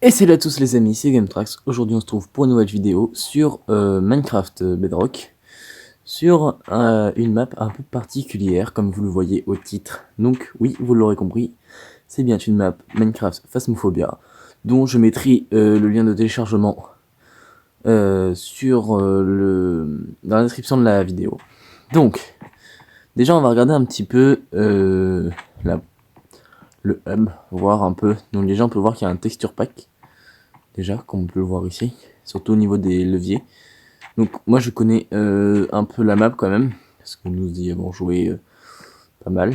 Et salut à tous les amis, c'est GameTrax. Aujourd'hui on se trouve pour une nouvelle vidéo sur Minecraft Bedrock, sur une map un peu particulière comme vous le voyez au titre. Donc oui, vous l'aurez compris, c'est bien une map Minecraft Phasmophobia, dont je mettrai le lien de téléchargement dans la description de la vidéo. Donc, déjà on va regarder un petit peu le hub, voir un peu. Donc déjà on peut voir qu'il y a un texture pack. Déjà, comme on peut le voir ici, surtout au niveau des leviers. Donc moi je connais un peu la map quand même, parce que nous y avons joué pas mal.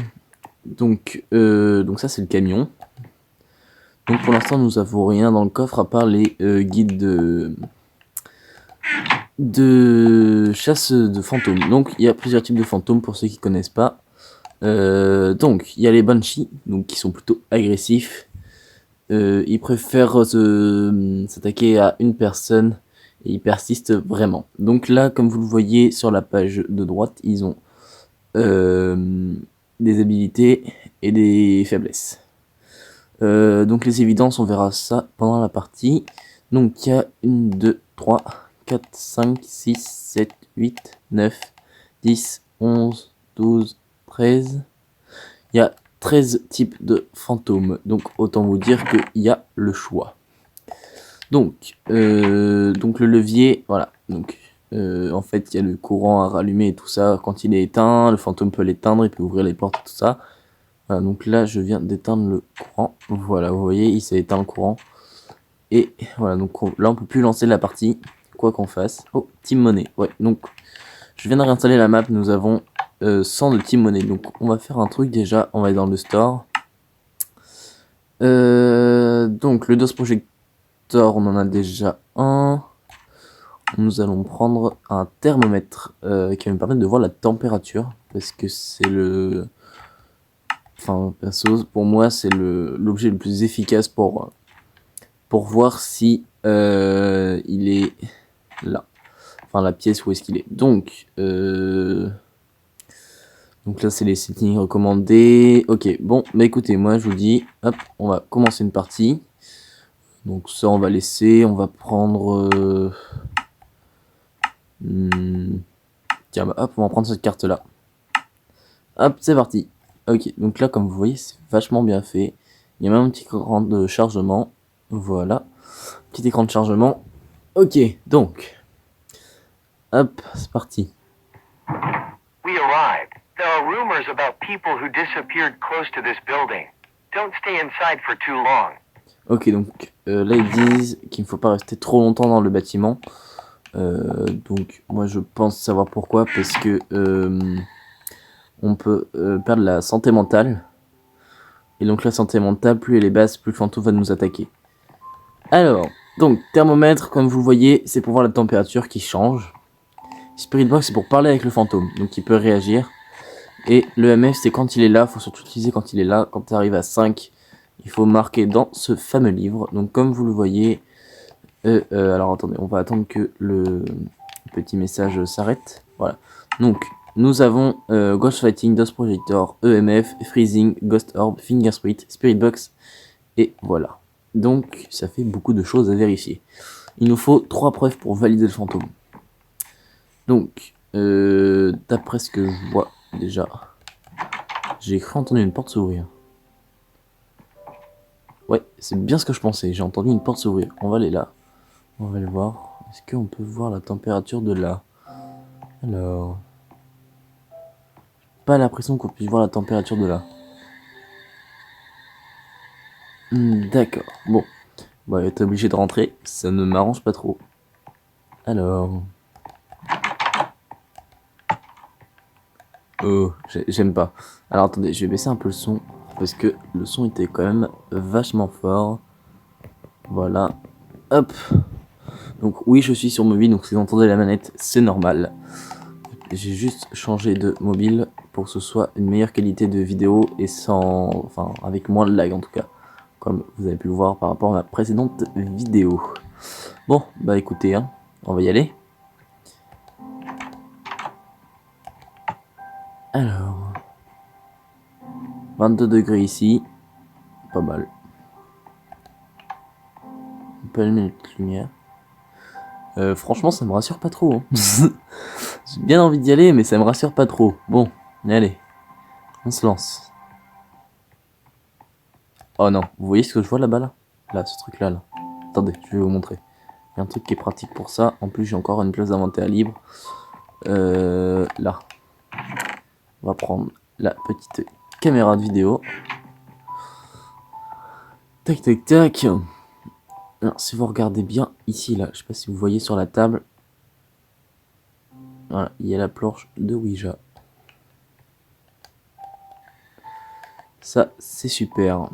Donc ça c'est le camion. Donc pour l'instant nous avons rien dans le coffre à part les guides de chasse de fantômes. Donc il y a plusieurs types de fantômes pour ceux qui connaissent pas. Donc il y a les Banshees, donc qui sont plutôt agressifs. Ils préfèrent s'attaquer à une personne et ils persistent vraiment. Donc là, comme vous le voyez sur la page de droite, ils ont des habilités et des faiblesses. Donc les évidences, on verra ça pendant la partie. Donc il y a 1, 2, 3, 4, 5, 6, 7, 8, 9, 10, 11, 12, 13. Il y a 13 types de fantômes, donc autant vous dire qu'il y a le choix. Donc le levier, voilà. Donc en fait, il y a le courant à rallumer et tout ça. Quand il est éteint, le fantôme peut l'éteindre, il peut ouvrir les portes et tout ça. Voilà, donc là, je viens d'éteindre le courant. Voilà, vous voyez, il s'est éteint le courant. Et voilà, donc là, on peut plus lancer la partie, quoi qu'on fasse. Oh, Team Money, ouais. Donc, je viens de réinstaller la map. Nous avons 100 de Team Money. Donc, on va faire un truc déjà. On va aller dans le store. Donc, le DOS Projector, on en a déjà un. Nous allons prendre un thermomètre qui va me permettre de voir la température. Parce que c'est le... Enfin, perso, pour moi, c'est l'objet le plus efficace pour voir si il est là. Enfin, la pièce où est-ce qu'il est. Donc là, c'est les settings recommandés. Ok, bon, bah écoutez, moi, je vous dis, hop, on va commencer une partie. Donc ça, on va laisser. On va prendre... tiens, bah, hop, on va prendre cette carte-là. Hop, c'est parti. Ok, donc là, comme vous voyez, c'est vachement bien fait. Il y a même un petit écran de chargement. Voilà. Petit écran de chargement. Ok, donc. Hop, c'est parti. We arrived. There are rumors about people who disappeared close to this building. Don't stay inside for too long. Ok, donc là, ils disent qu'il ne faut pas rester trop longtemps dans le bâtiment. Donc, moi, je pense savoir pourquoi. Parce que on peut perdre la santé mentale. Et donc la santé mentale, plus elle est basse, plus le fantôme va nous attaquer. Alors, donc thermomètre, comme vous le voyez, c'est pour voir la température qui change. Spirit Box, c'est pour parler avec le fantôme, donc il peut réagir. Et le MF, c'est quand il est là, faut surtout utiliser quand il est là. Quand tu arrives à 5, il faut marquer dans ce fameux livre. Donc comme vous le voyez, alors attendez, on va attendre que le petit message s'arrête. Voilà. Donc nous avons Ghost Fighting, Dust Projector, EMF, Freezing, Ghost Orb, Fingerprint, Spirit Box, et voilà. Donc ça fait beaucoup de choses à vérifier. Il nous faut 3 preuves pour valider le fantôme. Donc, d'après ce que je vois déjà, j'ai cru entendre une porte s'ouvrir. Ouais, c'est bien ce que je pensais, j'ai entendu une porte s'ouvrir. On va aller là, on va aller voir. Est-ce qu'on peut voir la température de là? Alors... Pas l'impression qu'on puisse voir la température de là. D'accord, bon. Bah, t'es obligé de rentrer, ça ne m'arrange pas trop. Alors... Oh, j'aime pas. Alors attendez, je vais baisser un peu le son, parce que le son était quand même vachement fort. Voilà. Hop. Donc oui, je suis sur mobile, donc si vous entendez la manette, c'est normal. J'ai juste changé de mobile pour que ce soit une meilleure qualité de vidéo et sans... Enfin, avec moins de lag en tout cas. Comme vous avez pu le voir par rapport à ma précédente vidéo. Bon, bah écoutez, hein, on va y aller. Alors... 22 degrés ici. Pas mal. peut allumer les petites lumières. Franchement, ça me rassure pas trop. Hein. J'ai bien envie d'y aller, mais ça me rassure pas trop. Bon, allez, on se lance. Oh non, vous voyez ce que je vois là-bas là? Là, ce truc-là, là. Attendez, je vais vous montrer. Il y a un truc qui est pratique pour ça. En plus, j'ai encore une place d'inventaire libre. Là. On va prendre la petite caméra de vidéo. Tac, tac, tac. Alors, si vous regardez bien, ici, là, je sais pas si vous voyez sur la table. Voilà, il y a la planche de Ouija. Ça, c'est super.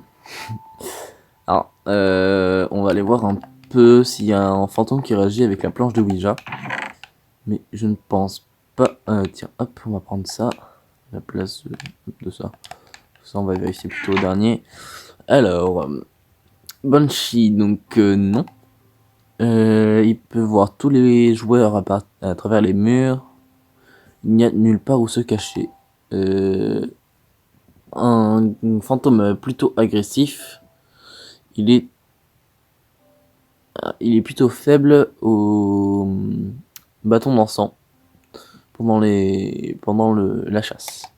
Alors, on va aller voir un peu s'il y a un fantôme qui réagit avec la planche de Ouija. Mais je ne pense pas. Tiens, hop, on va prendre ça. La place de ça. Ça, on va vérifier plutôt au dernier. Alors, Banshee, donc non. Il peut voir tous les joueurs à travers les murs. Il n'y a nulle part où se cacher. Un fantôme plutôt agressif. Il est plutôt faible au bâton d'encens pendant la chasse.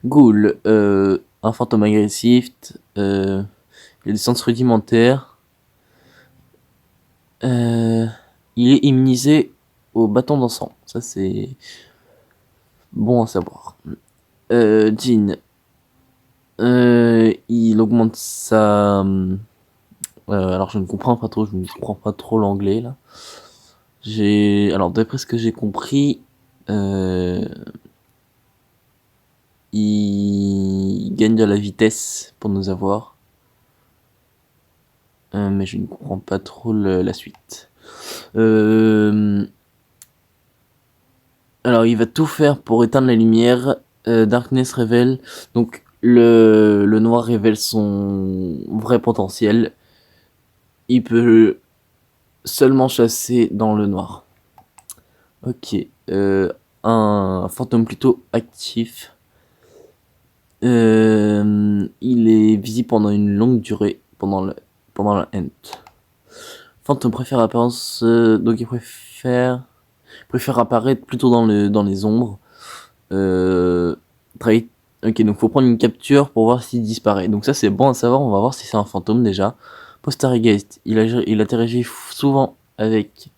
Ghoul, un fantôme agressif. Il a des sens rudimentaires. Il est immunisé au bâton d'encens. Ça, c'est bon à savoir. Jean, il augmente sa... alors, je ne comprends pas trop l'anglais, là. Alors, d'après ce que j'ai compris, il gagne de la vitesse pour nous avoir. Mais je ne comprends pas trop la suite. Alors, il va tout faire pour éteindre la lumière. Darkness révèle. Donc, le noir révèle son vrai potentiel. Il peut seulement chasser dans le noir. Ok. Un fantôme plutôt actif. Il est visible pendant une longue durée. Pendant la hunt. Fantôme préfère apparence. Donc, il préfère apparaître plutôt dans les ombres. Ok, donc faut prendre une capture pour voir s'il disparaît. Donc ça c'est bon à savoir, on va voir si c'est un fantôme déjà. Postergeist, il interagit souvent avec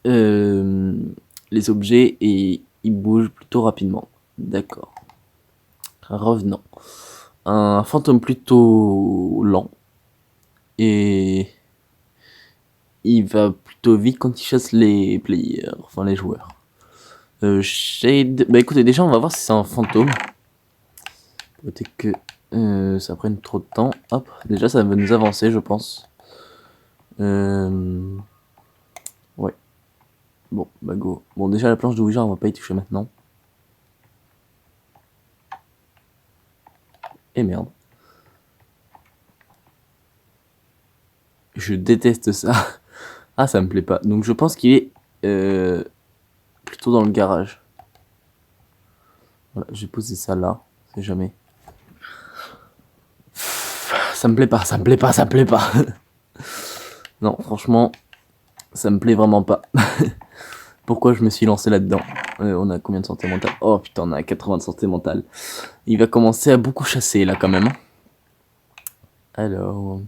les objets et il bouge plutôt rapidement. D'accord. Revenant. Un fantôme plutôt lent. Et il va plutôt vite quand il chasse les players, enfin les joueurs. Shade. Bah écoutez, déjà on va voir si c'est un fantôme. Peut-être que ça prenne trop de temps. Hop, déjà ça va nous avancer, je pense. Ouais. Bon, bah go. Bon, déjà la planche de Ouija, on va pas y toucher maintenant. Et merde. Je déteste ça. Ah, ça me plaît pas. Donc je pense qu'il est plutôt dans le garage. Voilà, j'ai posé ça là. C'est jamais. Ça me plaît pas, ça me plaît pas, ça me plaît pas. Non, franchement, ça me plaît vraiment pas. Pourquoi je me suis lancé là-dedans? On a combien de santé mentale? Oh putain, on a 80 de santé mentale. Il va commencer à beaucoup chasser là quand même. Alors...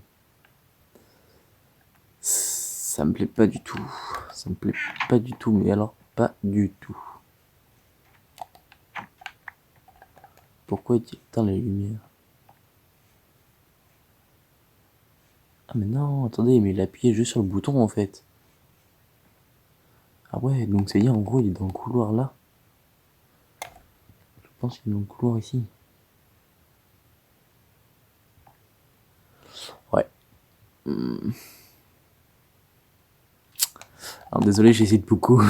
Ça me plaît pas du tout. Ça me plaît pas du tout, mais alors pas du tout. Pourquoi il éteint les lumières? Ah mais non, attendez, mais il a appuyé juste sur le bouton en fait. Ah ouais, donc c'est dire en gros il est dans le couloir là. Je pense qu'il est dans le couloir ici. Ouais. Alors désolé, j'hésite beaucoup.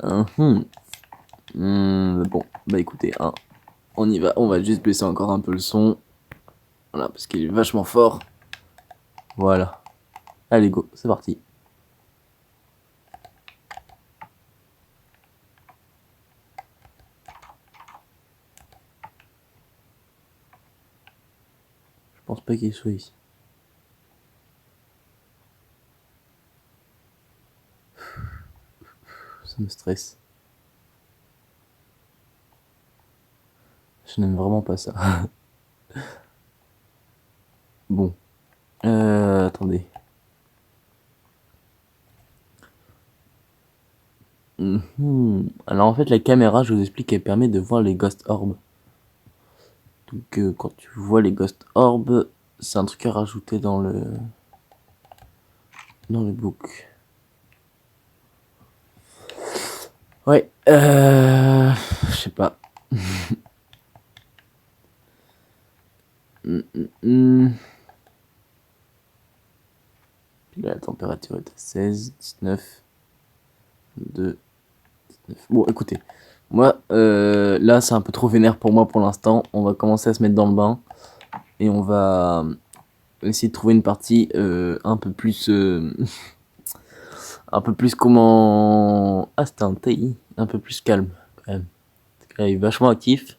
Bon, bah écoutez, hein, on y va, on va juste baisser encore un peu le son. Voilà, parce qu'il est vachement fort. Voilà. Allez go, c'est parti. Je pense pas qu'il soit ici. Ça me stresse. Je n'aime vraiment pas ça. Bon. Attendez. Alors en fait la caméra, je vous explique, elle permet de voir les ghost orbs. Donc quand tu vois les ghost orbs, c'est un truc à rajouter dans le book. Ouais, je sais pas. Puis là, la température est à 16, 19, 2, 19. Bon, écoutez, moi, là, c'est un peu trop vénère pour moi pour l'instant. On va commencer à se mettre dans le bain et on va essayer de trouver une partie un peu plus, un peu plus comment. Ah, c'était un TI, un peu plus calme quand même. Parce qu'il est vachement actif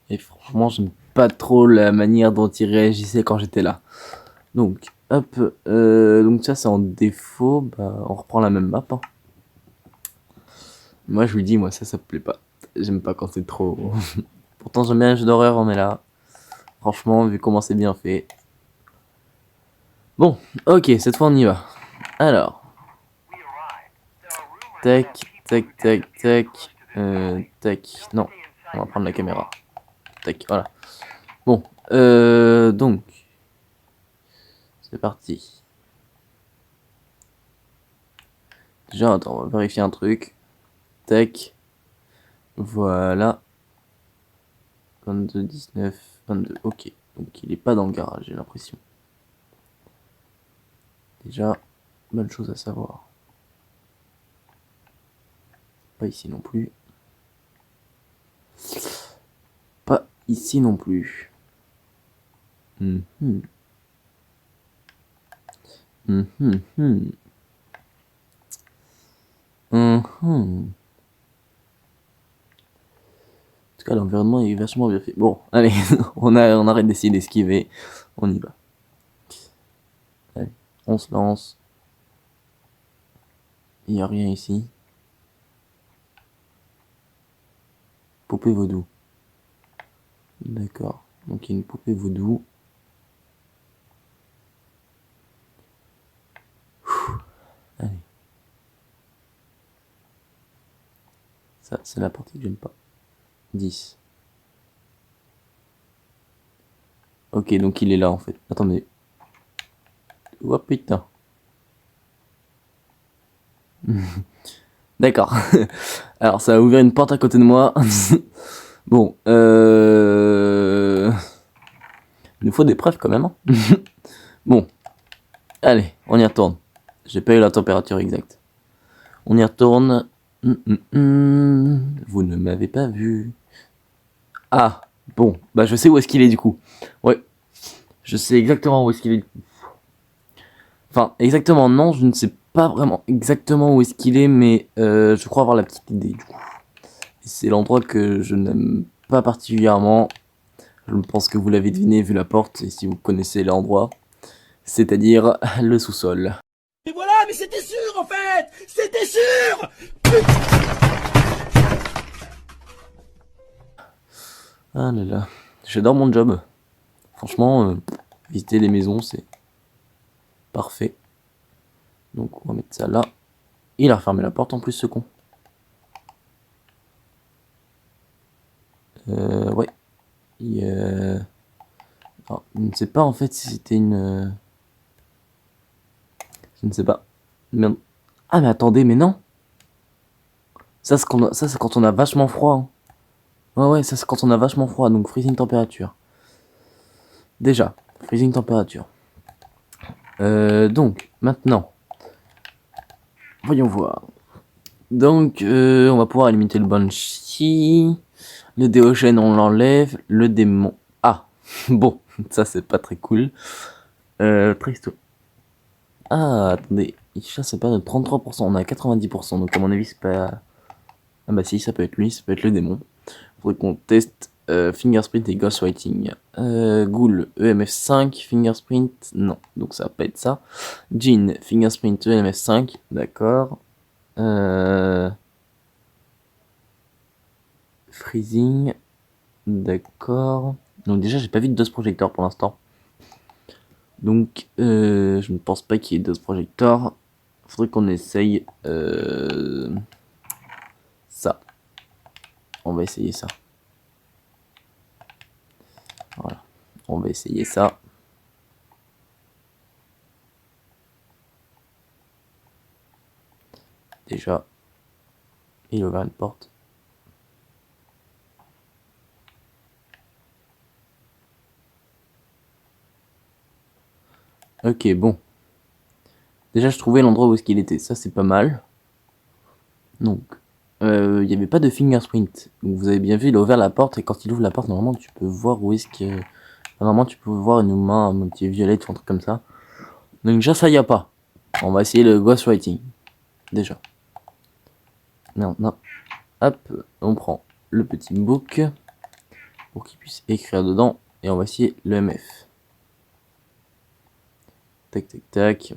et franchement, j'aime pas trop la manière dont il réagissait quand j'étais là. Donc, hop, donc ça c'est en défaut, bah on reprend la même map. Hein. Moi je lui dis, moi ça me plaît pas. J'aime pas quand c'est trop. Pourtant j'aime bien un jeu d'horreur, mais là, franchement, vu comment c'est bien fait. Bon, ok, cette fois on y va. Alors, tac, tac, tac, tac, tac. Non, on va prendre la caméra. Tac, voilà. Bon, donc, c'est parti. Déjà, attends, on va vérifier un truc. Tac. Voilà. 22, 19, 22. Ok. Donc il est pas dans le garage, j'ai l'impression. Déjà, bonne chose à savoir. Pas ici non plus. Pas ici non plus. En tout cas, l'environnement est vachement bien fait. Bon, allez, on arrête d'essayer d'esquiver. On y va. Allez, on se lance. Il n'y a rien ici. Poupée vaudou. D'accord. Donc il y a une poupée vaudou. Allez. Ça, c'est la partie que j'aime pas. 10. Ok, donc il est là en fait. Attendez. Oh putain. D'accord. Alors ça a ouvert une porte à côté de moi. Bon, il nous faut des preuves quand même. Hein. Bon, allez, on y retourne. J'ai pas eu la température exacte. On y retourne. Vous ne m'avez pas vu. Ah, bon, bah je sais où est-ce qu'il est du coup. Ouais, je sais exactement où est-ce qu'il est. Enfin, exactement non, je ne sais pas vraiment exactement où est-ce qu'il est, mais je crois avoir la petite idée du coup. C'est l'endroit que je n'aime pas particulièrement. Je pense que vous l'avez deviné vu la porte, et si vous connaissez l'endroit, c'est-à-dire le sous-sol. Et voilà, mais c'était sûr en fait. C'était sûr. Ah là là, j'adore mon job. Franchement, visiter les maisons, c'est parfait. Donc on va mettre ça là. Il a refermé la porte en plus, ce con. Ouais. Alors, je ne sais pas en fait si c'était une... Je ne sais pas. Merde. Ah mais attendez, mais non. Ça c'est quand on a vachement froid. Hein. Ouais, ça c'est quand on a vachement froid, donc freezing température. Déjà, freezing température. Donc, maintenant. Voyons voir. Donc, on va pouvoir limiter le Banshee. Le Déogène, on l'enlève. Le démon... Ah, bon, ça c'est pas très cool. Triste. Ah, attendez. Il chasse à perdre de 33%. On est à 90%, donc à mon avis, c'est pas... Ah bah si, ça peut être lui, ça peut être le démon. Faudrait qu'on teste Fingersprint et Ghostwriting. Ghoul, EMF5, Fingersprint, non, donc ça va pas être ça. Jean, Fingersprint, EMF5, d'accord. freezing. D'accord. Donc déjà, j'ai pas vu de DOS projecteur pour l'instant. Donc, je ne pense pas qu'il y ait DOS projecteur. Faudrait qu'on essaye ça. On va essayer ça. Voilà. On va essayer ça. Déjà, il a ouvert une porte. Ok, bon. Déjà, je trouvais l'endroit où est-ce qu'il était. Ça, c'est pas mal. Donc, il n'y avait pas de fingerprint. Donc, vous avez bien vu, il a ouvert la porte. Et quand il ouvre la porte, normalement, tu peux voir où est-ce que... Normalement, tu peux voir une main, un petit violet, ou un truc comme ça. Donc, déjà, ça, y a pas. On va essayer le ghostwriting. Déjà. Maintenant, hop, on prend le petit book pour qu'il puisse écrire dedans. Et on va essayer le MF. Tac, tac, tac.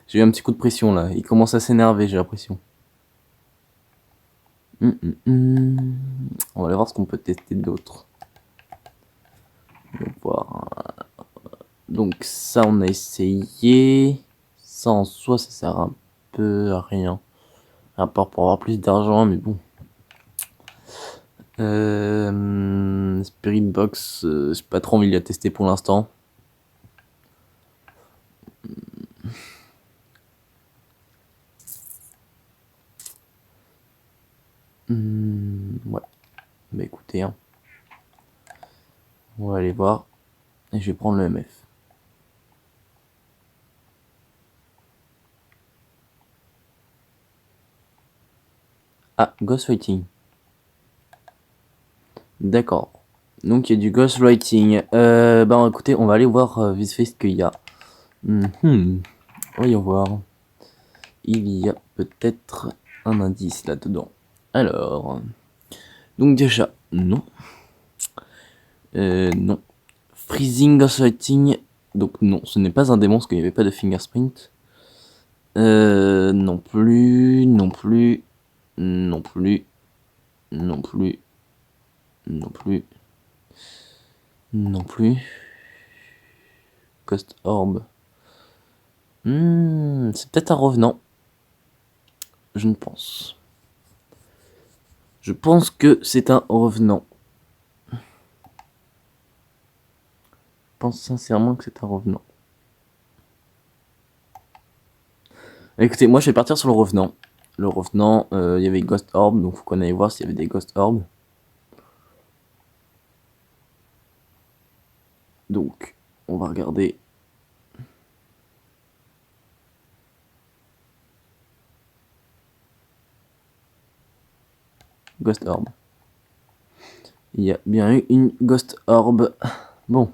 J'ai eu un petit coup de pression là. Il commence à s'énerver, j'ai l'impression. On va aller voir ce qu'on peut tester d'autre. On va voir. Donc ça, on a essayé. Ça en soi, ça sert un peu à rien. À part pour avoir plus d'argent, mais bon. Spirit Box, j'ai pas trop envie de la tester pour l'instant. Ouais. Bah écoutez, hein. On va aller voir. Et je vais prendre le MF. Ah, ghostwriting. D'accord. Donc il y a du ghostwriting. Bah écoutez, on va aller voir vite fait ce qu'il y a. Voyons voir. Il y a peut-être un indice là-dedans. Alors. Donc déjà, non. Non. Freezing ghostwriting. Donc non, ce n'est pas un démon parce qu'il n'y avait pas de fingerprint. Non plus, non plus, non plus, non plus, non plus, non plus. Ghost Orb. C'est peut-être un revenant. Je ne pense. Je pense que c'est un revenant. Je pense sincèrement que c'est un revenant. Écoutez, moi je vais partir sur le revenant. Le revenant, il y avait Ghost Orb, donc faut qu'on aille voir s'il y avait des Ghost Orb. Donc, on va regarder. Ghost Orb. Il y a bien eu une Ghost Orb. Bon.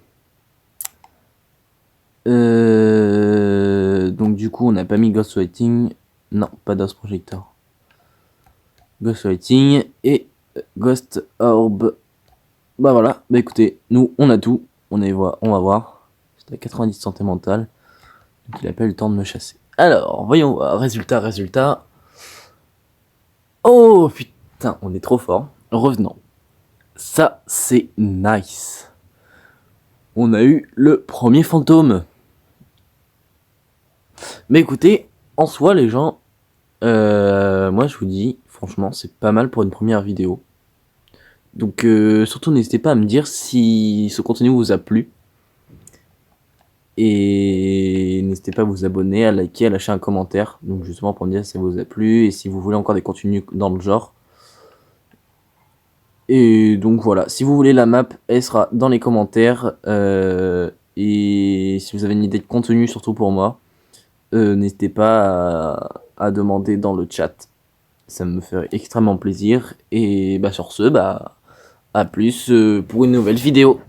Donc du coup, on n'a pas mis Ghostwriting. Non, pas DOS Projector. Ghostwriting et Ghost Orb. Bah voilà, bah écoutez, nous on a tout. On va voir. C'est à 90 santé mentale. Donc il a pas eu le temps de me chasser. Alors, voyons voir. Résultat. Oh putain, on est trop fort. Revenons. Ça, c'est nice. On a eu le premier fantôme. Mais écoutez, en soi, les gens, moi je vous dis, franchement, c'est pas mal pour une première vidéo. Donc surtout, n'hésitez pas à me dire si ce contenu vous a plu. Et n'hésitez pas à vous abonner, à liker, à lâcher un commentaire. Donc justement pour me dire si ça vous a plu et si vous voulez encore des contenus dans le genre. Et donc voilà, si vous voulez la map, elle sera dans les commentaires. Et si vous avez une idée de contenu, surtout pour moi, n'hésitez pas à demander dans le chat. Ça me ferait extrêmement plaisir. Et bah sur ce, bah à plus pour une nouvelle vidéo.